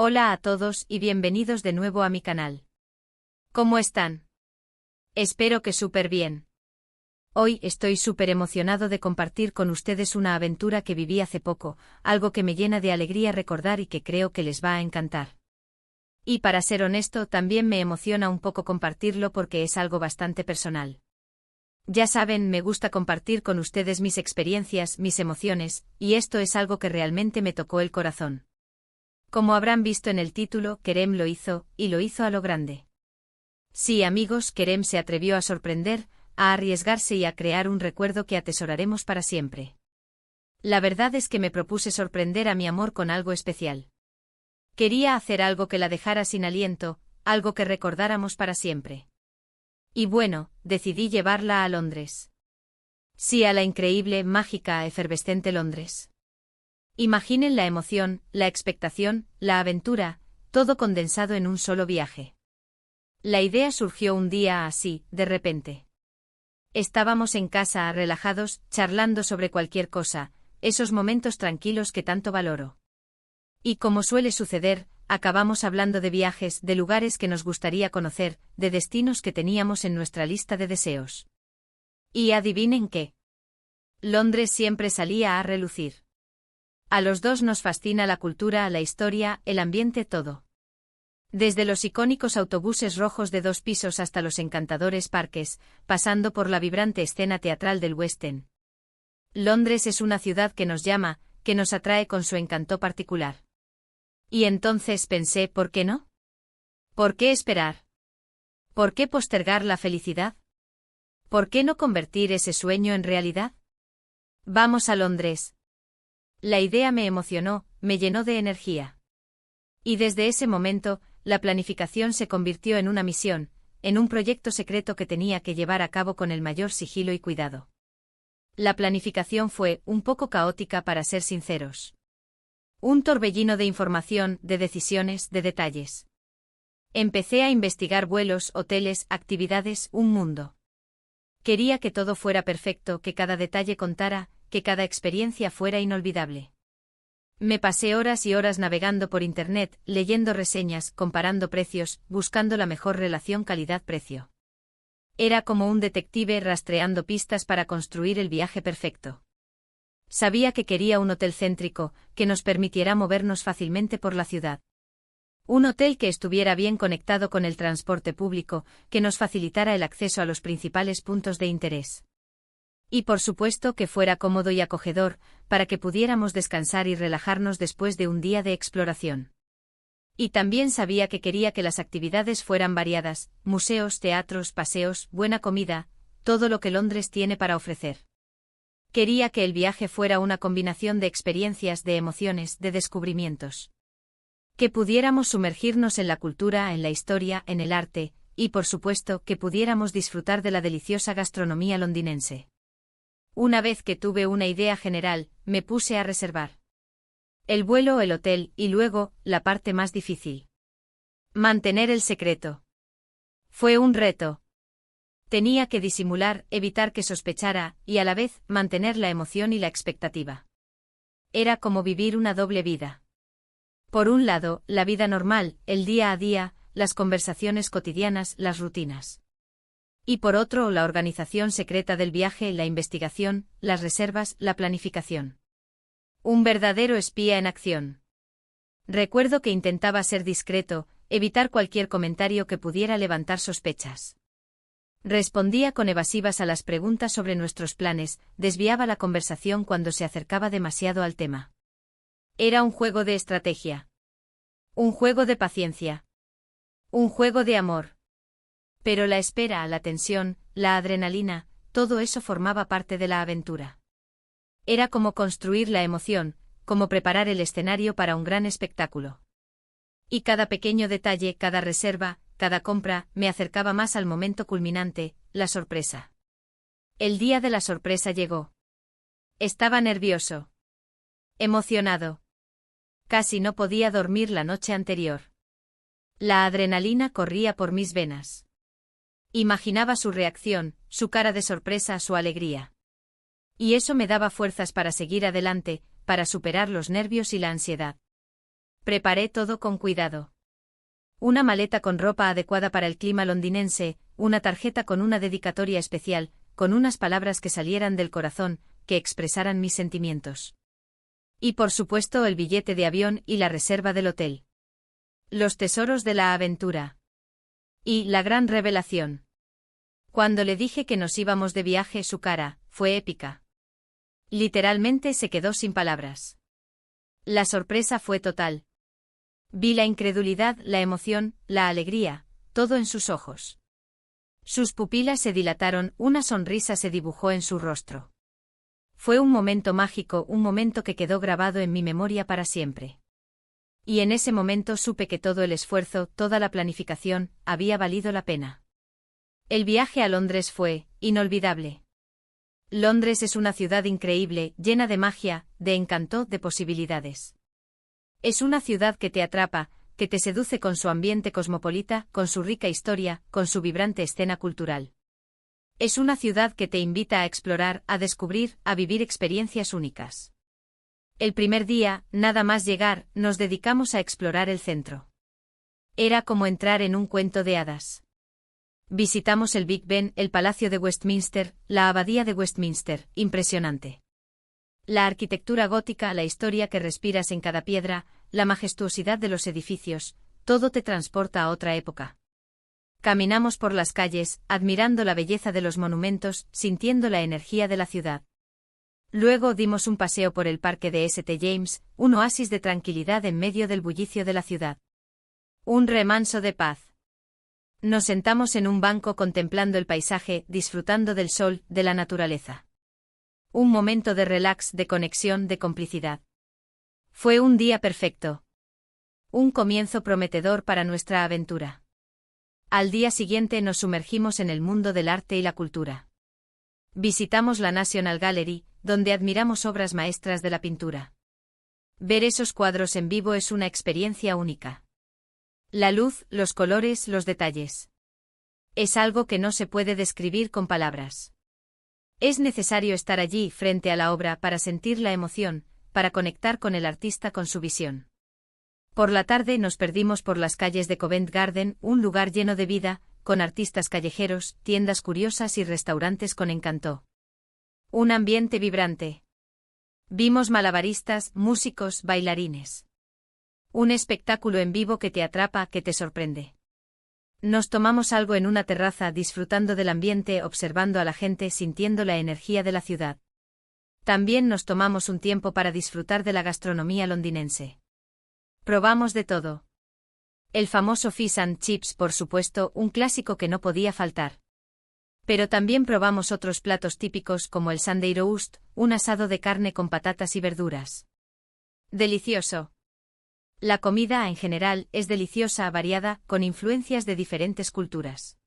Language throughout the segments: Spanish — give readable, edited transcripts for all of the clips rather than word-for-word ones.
Hola a todos y bienvenidos de nuevo a mi canal. ¿Cómo están? Espero que súper bien. Hoy estoy súper emocionado de compartir con ustedes una aventura que viví hace poco, algo que me llena de alegría recordar y que creo que les va a encantar. Y para ser honesto, también me emociona un poco compartirlo porque es algo bastante personal. Ya saben, me gusta compartir con ustedes mis experiencias, mis emociones, y esto es algo que realmente me tocó el corazón. Como habrán visto en el título, Kerem lo hizo, y lo hizo a lo grande. Sí, amigos, Kerem se atrevió a sorprender, a arriesgarse y a crear un recuerdo que atesoraremos para siempre. La verdad es que me propuse sorprender a mi amor con algo especial. Quería hacer algo que la dejara sin aliento, algo que recordáramos para siempre. Y bueno, decidí llevarla a Londres. Sí, a la increíble, mágica, efervescente Londres. Imaginen la emoción, la expectación, la aventura, todo condensado en un solo viaje. La idea surgió un día así, de repente. Estábamos en casa, relajados, charlando sobre cualquier cosa, esos momentos tranquilos que tanto valoro. Y como suele suceder, acabamos hablando de viajes, de lugares que nos gustaría conocer, de destinos que teníamos en nuestra lista de deseos. Y adivinen qué. Londres siempre salía a relucir. A los dos nos fascina la cultura, la historia, el ambiente, todo. Desde los icónicos autobuses rojos de 2 pisos hasta los encantadores parques, pasando por la vibrante escena teatral del West End. Londres es una ciudad que nos llama, que nos atrae con su encanto particular. Y entonces pensé, ¿por qué no? ¿Por qué esperar? ¿Por qué postergar la felicidad? ¿Por qué no convertir ese sueño en realidad? Vamos a Londres. La idea me emocionó, me llenó de energía. Y desde ese momento, la planificación se convirtió en una misión, en un proyecto secreto que tenía que llevar a cabo con el mayor sigilo y cuidado. La planificación fue un poco caótica, para ser sinceros. Un torbellino de información, de decisiones, de detalles. Empecé a investigar vuelos, hoteles, actividades, un mundo. Quería que todo fuera perfecto, que cada detalle contara, que cada experiencia fuera inolvidable. Me pasé horas y horas navegando por internet, leyendo reseñas, comparando precios, buscando la mejor relación calidad-precio. Era como un detective rastreando pistas para construir el viaje perfecto. Sabía que quería un hotel céntrico, que nos permitiera movernos fácilmente por la ciudad. Un hotel que estuviera bien conectado con el transporte público, que nos facilitara el acceso a los principales puntos de interés. Y por supuesto que fuera cómodo y acogedor, para que pudiéramos descansar y relajarnos después de un día de exploración. Y también sabía que quería que las actividades fueran variadas, museos, teatros, paseos, buena comida, todo lo que Londres tiene para ofrecer. Quería que el viaje fuera una combinación de experiencias, de emociones, de descubrimientos. Que pudiéramos sumergirnos en la cultura, en la historia, en el arte, y por supuesto que pudiéramos disfrutar de la deliciosa gastronomía londinense. Una vez que tuve una idea general, me puse a reservar el vuelo, el hotel, y luego, la parte más difícil. Mantener el secreto. Fue un reto. Tenía que disimular, evitar que sospechara, y a la vez, mantener la emoción y la expectativa. Era como vivir una doble vida. Por un lado, la vida normal, el día a día, las conversaciones cotidianas, las rutinas. Y por otro, la organización secreta del viaje, la investigación, las reservas, la planificación. Un verdadero espía en acción. Recuerdo que intentaba ser discreto, evitar cualquier comentario que pudiera levantar sospechas. Respondía con evasivas a las preguntas sobre nuestros planes, desviaba la conversación cuando se acercaba demasiado al tema. Era un juego de estrategia. Un juego de paciencia. Un juego de amor. Pero la espera, la tensión, la adrenalina, todo eso formaba parte de la aventura. Era como construir la emoción, como preparar el escenario para un gran espectáculo. Y cada pequeño detalle, cada reserva, cada compra, me acercaba más al momento culminante, la sorpresa. El día de la sorpresa llegó. Estaba nervioso. Emocionado. Casi no podía dormir la noche anterior. La adrenalina corría por mis venas. Imaginaba su reacción, su cara de sorpresa, su alegría. Y eso me daba fuerzas para seguir adelante, para superar los nervios y la ansiedad. Preparé todo con cuidado. Una maleta con ropa adecuada para el clima londinense, una tarjeta con una dedicatoria especial, con unas palabras que salieran del corazón, que expresaran mis sentimientos. Y por supuesto el billete de avión y la reserva del hotel. Los tesoros de la aventura. Y la gran revelación. Cuando le dije que nos íbamos de viaje, su cara fue épica. Literalmente se quedó sin palabras. La sorpresa fue total. Vi la incredulidad, la emoción, la alegría, todo en sus ojos. Sus pupilas se dilataron, una sonrisa se dibujó en su rostro. Fue un momento mágico, un momento que quedó grabado en mi memoria para siempre. Y en ese momento supe que todo el esfuerzo, toda la planificación, había valido la pena. El viaje a Londres fue inolvidable. Londres es una ciudad increíble, llena de magia, de encanto, de posibilidades. Es una ciudad que te atrapa, que te seduce con su ambiente cosmopolita, con su rica historia, con su vibrante escena cultural. Es una ciudad que te invita a explorar, a descubrir, a vivir experiencias únicas. El primer día, nada más llegar, nos dedicamos a explorar el centro. Era como entrar en un cuento de hadas. Visitamos el Big Ben, el Palacio de Westminster, la Abadía de Westminster, impresionante. La arquitectura gótica, la historia que respiras en cada piedra, la majestuosidad de los edificios, todo te transporta a otra época. Caminamos por las calles, admirando la belleza de los monumentos, sintiendo la energía de la ciudad. Luego dimos un paseo por el parque de St. James, un oasis de tranquilidad en medio del bullicio de la ciudad. Un remanso de paz. Nos sentamos en un banco contemplando el paisaje, disfrutando del sol, de la naturaleza. Un momento de relax, de conexión, de complicidad. Fue un día perfecto. Un comienzo prometedor para nuestra aventura. Al día siguiente nos sumergimos en el mundo del arte y la cultura. Visitamos la National Gallery, donde admiramos obras maestras de la pintura. Ver esos cuadros en vivo es una experiencia única. La luz, los colores, los detalles. Es algo que no se puede describir con palabras. Es necesario estar allí frente a la obra para sentir la emoción, para conectar con el artista, con su visión. Por la tarde nos perdimos por las calles de Covent Garden, un lugar lleno de vida, con artistas callejeros, tiendas curiosas y restaurantes con encanto. Un ambiente vibrante. Vimos malabaristas, músicos, bailarines. Un espectáculo en vivo que te atrapa, que te sorprende. Nos tomamos algo en una terraza disfrutando del ambiente, observando a la gente, sintiendo la energía de la ciudad. También nos tomamos un tiempo para disfrutar de la gastronomía londinense. Probamos de todo. El famoso fish and chips, por supuesto, un clásico que no podía faltar. Pero también probamos otros platos típicos como el Sunday roast, un asado de carne con patatas y verduras. Delicioso. La comida, en general, es deliciosa, variada, con influencias de diferentes culturas.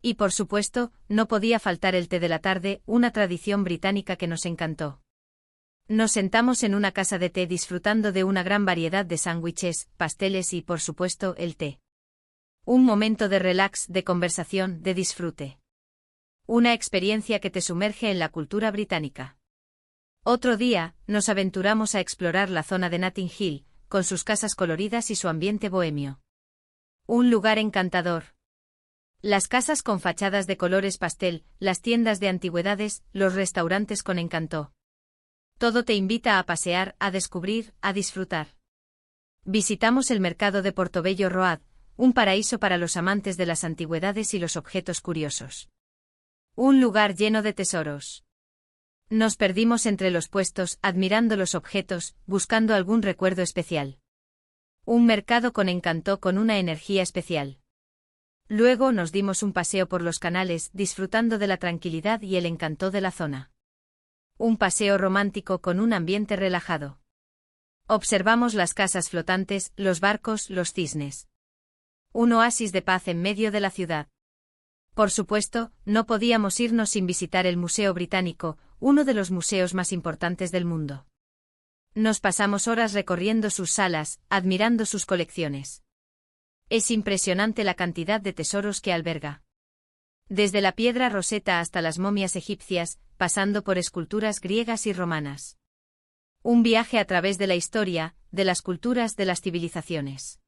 Y por supuesto, no podía faltar el té de la tarde, una tradición británica que nos encantó. Nos sentamos en una casa de té disfrutando de una gran variedad de sándwiches, pasteles y, por supuesto, el té. Un momento de relax, de conversación, de disfrute. Una experiencia que te sumerge en la cultura británica. Otro día, nos aventuramos a explorar la zona de Notting Hill, con sus casas coloridas y su ambiente bohemio. Un lugar encantador. Las casas con fachadas de colores pastel, las tiendas de antigüedades, los restaurantes con encanto. Todo te invita a pasear, a descubrir, a disfrutar. Visitamos el mercado de Portobello Road, un paraíso para los amantes de las antigüedades y los objetos curiosos. Un lugar lleno de tesoros. Nos perdimos entre los puestos, admirando los objetos, buscando algún recuerdo especial. Un mercado con encanto, con una energía especial. Luego nos dimos un paseo por los canales, disfrutando de la tranquilidad y el encanto de la zona. Un paseo romántico con un ambiente relajado. Observamos las casas flotantes, los barcos, los cisnes. Un oasis de paz en medio de la ciudad. Por supuesto, no podíamos irnos sin visitar el Museo Británico, uno de los museos más importantes del mundo. Nos pasamos horas recorriendo sus salas, admirando sus colecciones. Es impresionante la cantidad de tesoros que alberga. Desde la piedra Rosetta hasta las momias egipcias, pasando por esculturas griegas y romanas. Un viaje a través de la historia, de las culturas, de las civilizaciones.